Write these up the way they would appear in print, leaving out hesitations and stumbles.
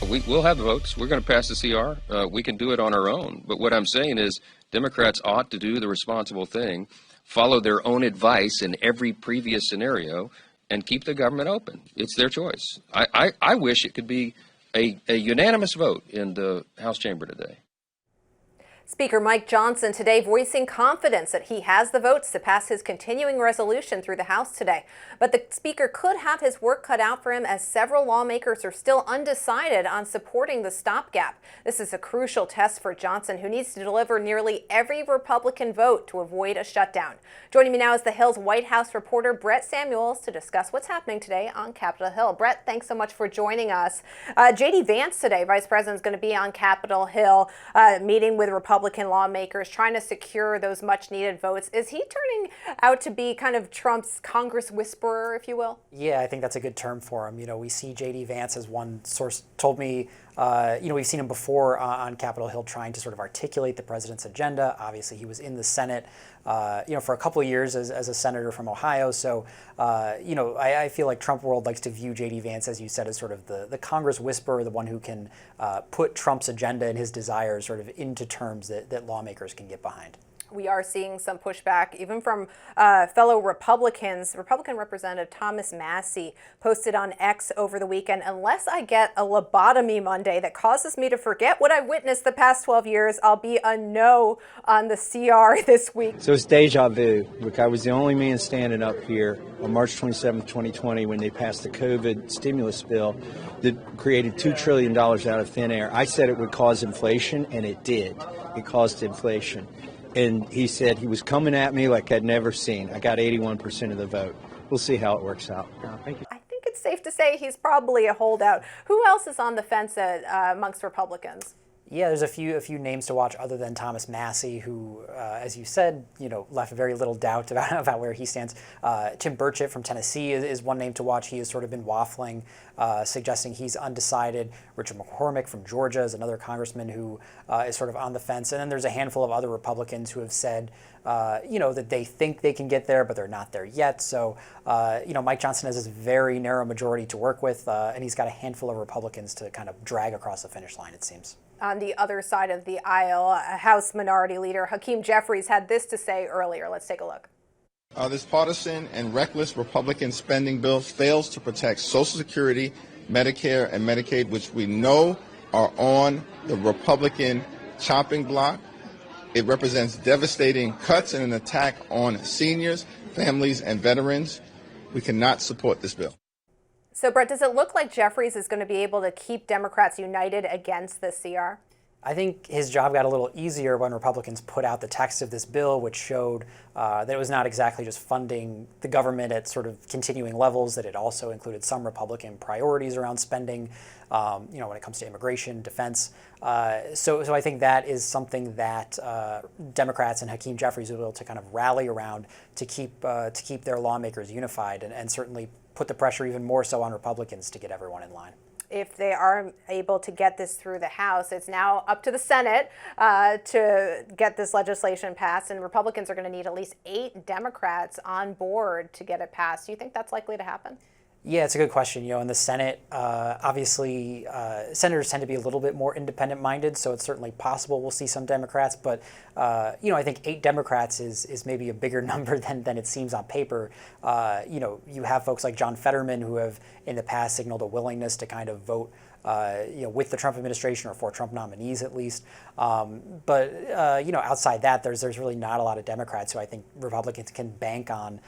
We'll have the votes. We're going to pass the CR. We can do it on our own. But what I'm saying is Democrats ought to do the responsible thing, follow their own advice in every previous scenario, and keep the government open. It's their choice. I wish it could be a unanimous vote in the House chamber today. Speaker Mike Johnson today voicing confidence that he has the votes to pass his continuing resolution through the House today. But the Speaker could have his work cut out for him as several lawmakers are still undecided on supporting the stopgap. This is a crucial test for Johnson, who needs to deliver nearly every Republican vote to avoid a shutdown. Joining me now is the Hill's White House reporter Brett Samuels to discuss what's happening today on Capitol Hill. Brett, thanks so much for joining us. J.D. Vance today, Vice President, is going to be on Capitol Hill meeting with Republican lawmakers trying to secure those much needed votes. Is he turning out to be kind of Trump's Congress whisperer, if you will? Yeah, I think that's a good term for him. You know, we see J.D. Vance, as one source told me, we've seen him before on Capitol Hill trying to sort of articulate the president's agenda. Obviously, he was in the Senate, for a couple of years as a senator from Ohio. So, I feel like Trump world likes to view J.D. Vance, as you said, as sort of the Congress whisperer, the one who can put Trump's agenda and his desires sort of into terms that lawmakers can get behind. We are seeing some pushback even from fellow Republicans. Republican Representative Thomas Massie posted on X over the weekend, "Unless I get a lobotomy Monday that causes me to forget what I've witnessed the past 12 years, I'll be a no on the CR this week." So it's deja vu. Look, I was the only man standing up here on March 27, 2020, when they passed the COVID stimulus bill that created $2 trillion out of thin air. I said it would cause inflation, and it did. It caused inflation. And he said he was coming at me like I'd never seen. I got 81% of the vote. We'll see how it works out. Thank you. I think it's safe to say he's probably a holdout. Who else is on the fence amongst Republicans? Yeah, there's a few names to watch other than Thomas Massie, who, as you said, left very little doubt about where he stands. Tim Burchett from Tennessee is one name to watch. He has sort of been waffling, suggesting he's undecided. Richard McCormick from Georgia is another congressman who is sort of on the fence. And then there's a handful of other Republicans who have said, that they think they can get there, but they're not there yet. So, Mike Johnson has this very narrow majority to work with, and he's got a handful of Republicans to kind of drag across the finish line, it seems. On the other side of the aisle, House Minority Leader Hakeem Jeffries had this to say earlier. Let's take a look. This partisan and reckless Republican spending bill fails to protect Social Security, Medicare, and Medicaid, which we know are on the Republican chopping block. It represents devastating cuts and an attack on seniors, families, and veterans. We cannot support this bill. So, Brett, does it look like Jeffries is going to be able to keep Democrats united against the CR? I think his job got a little easier when Republicans put out the text of this bill, which showed that it was not exactly just funding the government at sort of continuing levels, that it also included some Republican priorities around spending, when it comes to immigration, defense. So I think that is something that Democrats and Hakeem Jeffries will be able to kind of rally around to keep their lawmakers unified and certainly put the pressure even more so on Republicans to get everyone in line. If they are able to get this through the House, it's now up to the Senate to get this legislation passed, and Republicans are going to need at least 8 Democrats on board to get it passed. Do you think that's likely to happen? Yeah, it's a good question. In the Senate, obviously, senators tend to be a little bit more independent-minded, so it's certainly possible we'll see some Democrats. But, I think 8 Democrats is maybe a bigger number than it seems on paper. You have folks like John Fetterman who have in the past signaled a willingness to kind of vote with the Trump administration or for Trump nominees at least. But outside that, there's really not a lot of Democrats who I think Republicans can bank on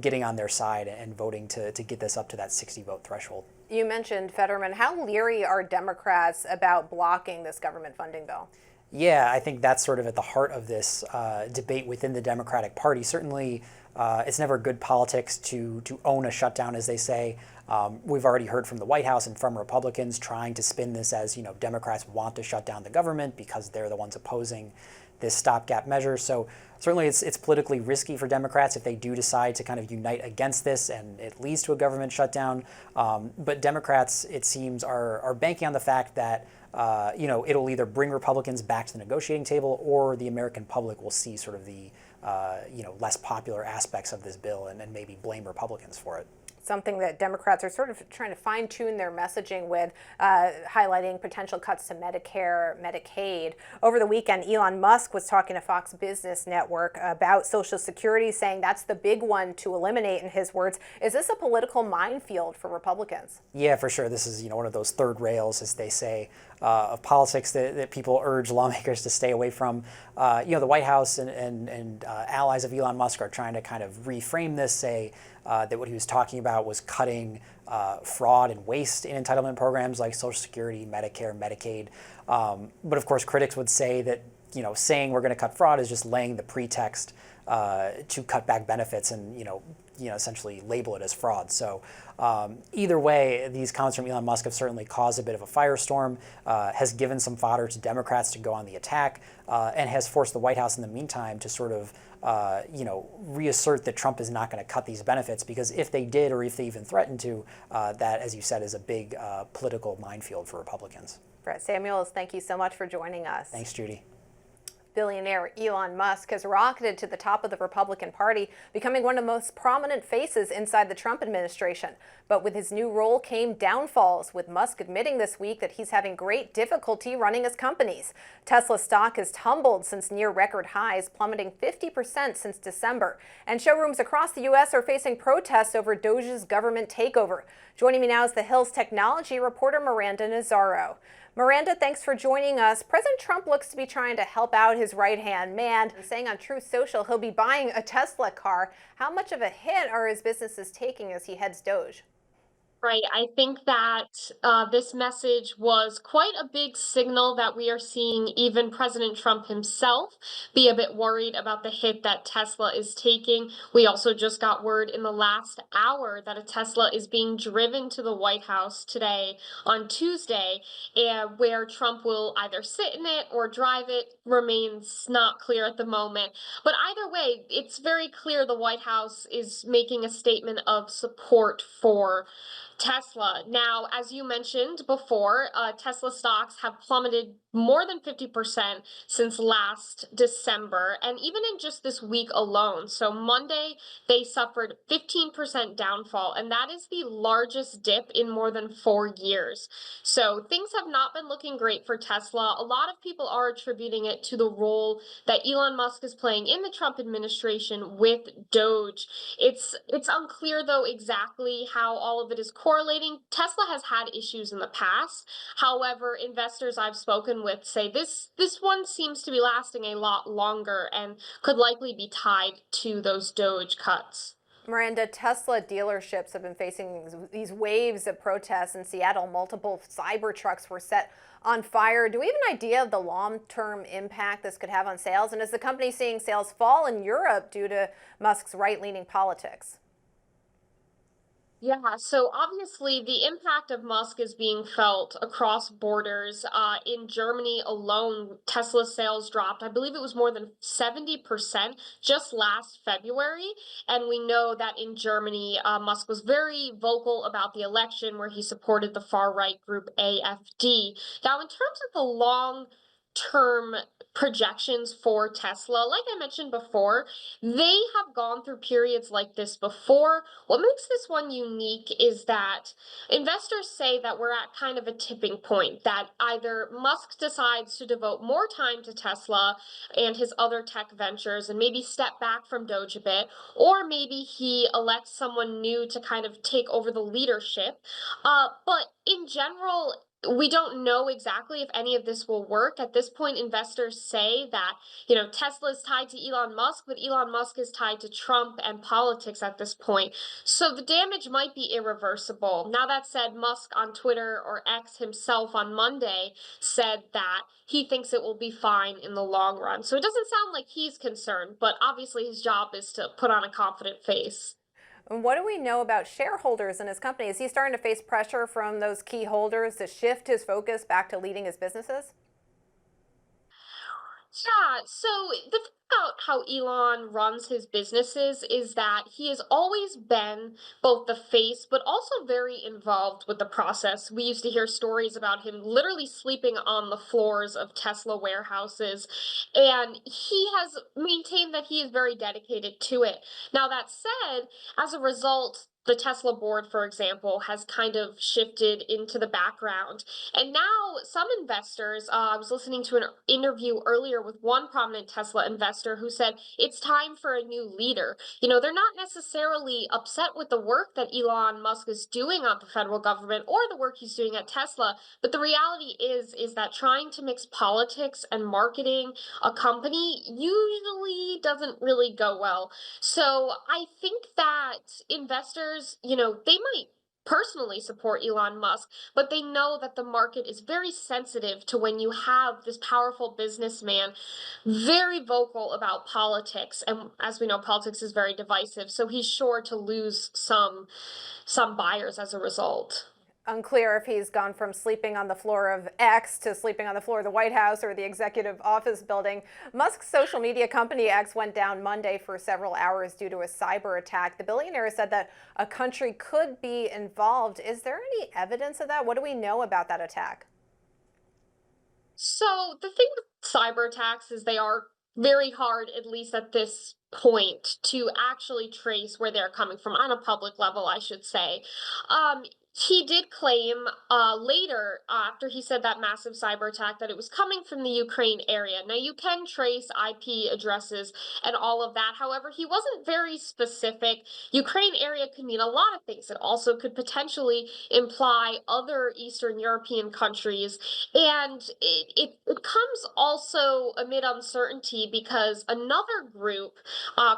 getting on their side and voting to get this up to that 60-vote threshold. You mentioned Fetterman. How leery are Democrats about blocking this government funding bill? Yeah, I think that's sort of at the heart of this debate within the Democratic Party. Certainly, it's never good politics to own a shutdown, as they say. We've already heard from the White House and from Republicans trying to spin this as, Democrats want to shut down the government because they're the ones opposing this stopgap measure. So certainly it's politically risky for Democrats if they do decide to kind of unite against this and it leads to a government shutdown. But Democrats, it seems, are banking on the fact that it'll either bring Republicans back to the negotiating table or the American public will see sort of the less popular aspects of this bill and maybe blame Republicans for it. something that Democrats are sort of trying to fine-tune their messaging with, highlighting potential cuts to Medicare, Medicaid. Over the weekend, Elon Musk was talking to Fox Business Network about Social Security, saying that's the big one to eliminate, in his words. Is this a political minefield for Republicans? Yeah, for sure. This is, one of those third rails, as they say, of politics that people urge lawmakers to stay away from. The White House and allies of Elon Musk are trying to kind of reframe this, say that what he was talking about was cutting fraud and waste in entitlement programs like Social Security, Medicare, Medicaid. But of course, critics would say that saying we're going to cut fraud is just laying the pretext to cut back benefits and essentially label it as fraud. So either way, these comments from Elon Musk have certainly caused a bit of a firestorm, has given some fodder to Democrats to go on the attack, and has forced the White House in the meantime to sort of reassert that Trump is not going to cut these benefits, because if they did, or if they even threatened to, that, as you said, is a big political minefield for Republicans. Brett Samuels, thank you so much for joining us. Thanks, Judy. Billionaire Elon Musk has rocketed to the top of the Republican Party, becoming one of the most prominent faces inside the Trump administration. But with his new role came downfalls, with Musk admitting this week that he's having great difficulty running his companies. Tesla stock has tumbled since near record highs, plummeting 50% since December. And showrooms across the U.S. are facing protests over Doge's government takeover. Joining me now is the Hill's technology reporter Miranda Nazzaro. Miranda, thanks for joining us. President Trump looks to be trying to help out his right-hand man, saying on Truth Social he'll be buying a Tesla car. How much of a hit are his businesses taking as he heads Doge? Right. I think that this message was quite a big signal that we are seeing even President Trump himself be a bit worried about the hit that Tesla is taking. We also just got word in the last hour that a Tesla is being driven to the White House today on Tuesday, where Trump will either sit in it or drive it remains not clear at the moment. But either way, it's very clear the White House is making a statement of support for Tesla. Now, as you mentioned before, Tesla stocks have plummeted more than 50% since last December, and even in just this week alone. So Monday, they suffered 15% downfall, and that is the largest dip in more than 4 years. So things have not been looking great for Tesla. A lot of people are attributing it to the role that Elon Musk is playing in the Trump administration with Doge. It's unclear, though, exactly how all of it is correlating. Tesla has had issues in the past. However, investors I've spoken with say this one seems to be lasting a lot longer and could likely be tied to those Doge cuts. Miranda, Tesla dealerships have been facing these waves of protests. In Seattle, multiple Cybertrucks were set on fire. Do we have an idea of the long-term impact this could have on sales? And is the company seeing sales fall in Europe due to Musk's right-leaning politics? Yeah, so obviously the impact of Musk is being felt across borders. In Germany alone, Tesla sales dropped, I believe it was more than 70% just last February. And we know that in Germany, Musk was very vocal about the election where he supported the far-right group AfD. Now, in terms of the long-term projections for Tesla, like I mentioned before, they have gone through periods like this before. What makes this one unique is that investors say that we're at kind of a tipping point, that either Musk decides to devote more time to Tesla and his other tech ventures and maybe step back from Doge a bit, or maybe he elects someone new to kind of take over the leadership. But in general, we don't know exactly if any of this will work. At this point, investors say that, Tesla is tied to Elon Musk, but Elon Musk is tied to Trump and politics at this point. So the damage might be irreversible. Now, that said, Musk on Twitter, or X himself on Monday, said that he thinks it will be fine in the long run. So it doesn't sound like he's concerned, but obviously his job is to put on a confident face. And what do we know about shareholders in his company? Is he starting to face pressure from those key holders to shift his focus back to leading his businesses? Yeah, so the thing about how Elon runs his businesses is that he has always been both the face, but also very involved with the process. We used to hear stories about him literally sleeping on the floors of Tesla warehouses, and he has maintained that he is very dedicated to it. Now, that said, as a result, the Tesla board, for example, has kind of shifted into the background. And now some investors, I was listening to an interview earlier with one prominent Tesla investor who said it's time for a new leader. They're not necessarily upset with the work that Elon Musk is doing on the federal government or the work he's doing at Tesla. But the reality is that trying to mix politics and marketing a company usually doesn't really go well. So I think that investors, they might personally support Elon Musk, but they know that the market is very sensitive to when you have this powerful businessman very vocal about politics. And as we know, politics is very divisive. So he's sure to lose some buyers as a result. Unclear if he's gone from sleeping on the floor of X to sleeping on the floor of the White House or the executive office building. Musk's social media company X went down Monday for several hours due to a cyber attack. The billionaire said that a country could be involved. Is there any evidence of that? What do we know about that attack? So the thing with cyber attacks is they are very hard, at least at this point, to actually trace where they're coming from on a public level, I should say. He did claim later, after he said that massive cyber attack, that it was coming from the Ukraine area. Now, you can trace IP addresses and all of that. However, he wasn't very specific. Ukraine area could mean a lot of things. It also could potentially imply other Eastern European countries. And it comes also amid uncertainty because another group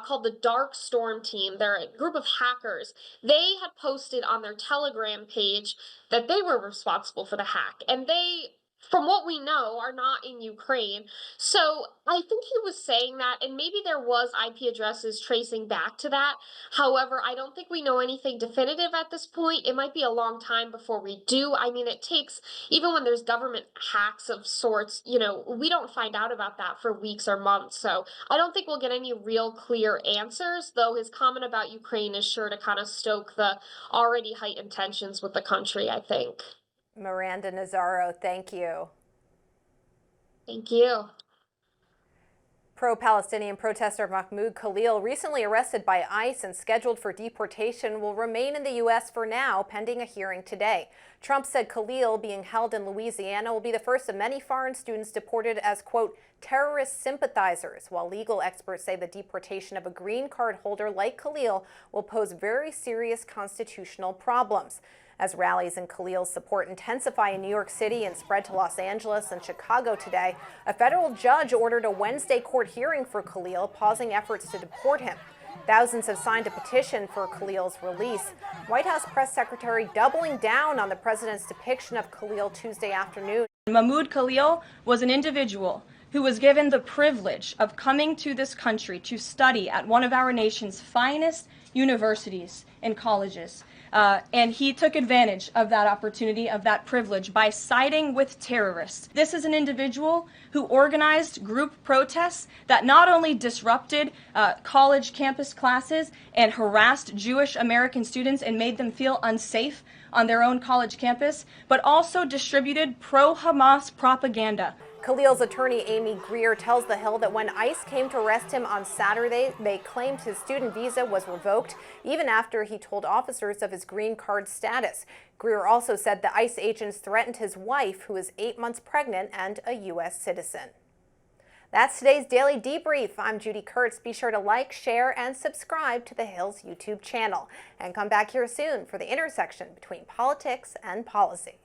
called the Dark Storm Team, they're a group of hackers, they had posted on their Telegram page that they were responsible for the hack, and they, from what we know, are not in Ukraine. So I think he was saying that, and maybe there was IP addresses tracing back to that. However, I don't think we know anything definitive at this point. It might be a long time before we do. I mean, it takes, even when there's government hacks of sorts, we don't find out about that for weeks or months. So I don't think we'll get any real clear answers, though his comment about Ukraine is sure to kind of stoke the already heightened tensions with the country, I think. Miranda Nazzaro, thank you. Thank you. Pro-Palestinian protester Mahmoud Khalil, recently arrested by ICE and scheduled for deportation, will remain in the U.S. for now, pending a hearing today. Trump said Khalil, being held in Louisiana, will be the first of many foreign students deported as, quote, terrorist sympathizers, while legal experts say the deportation of a green card holder like Khalil will pose very serious constitutional problems. As rallies in Khalil's support intensify in New York City and spread to Los Angeles and Chicago today, a federal judge ordered a Wednesday court hearing for Khalil, pausing efforts to deport him. Thousands have signed a petition for Khalil's release. White House press secretary doubling down on the president's depiction of Khalil Tuesday afternoon. Mahmoud Khalil was an individual who was given the privilege of coming to this country to study at one of our nation's finest universities and colleges. And he took advantage of that opportunity, of that privilege, by siding with terrorists. This is an individual who organized group protests that not only disrupted college campus classes and harassed Jewish American students and made them feel unsafe on their own college campus, but also distributed pro-Hamas propaganda. Khalil's attorney, Amy Greer, tells The Hill that when ICE came to arrest him on Saturday, they claimed his student visa was revoked, even after he told officers of his green card status. Greer also said the ICE agents threatened his wife, who is 8 months pregnant and a U.S. citizen. That's today's Daily Debrief. I'm Judy Kurtz. Be sure to like, share, and subscribe to The Hill's YouTube channel. And come back here soon for the intersection between politics and policy.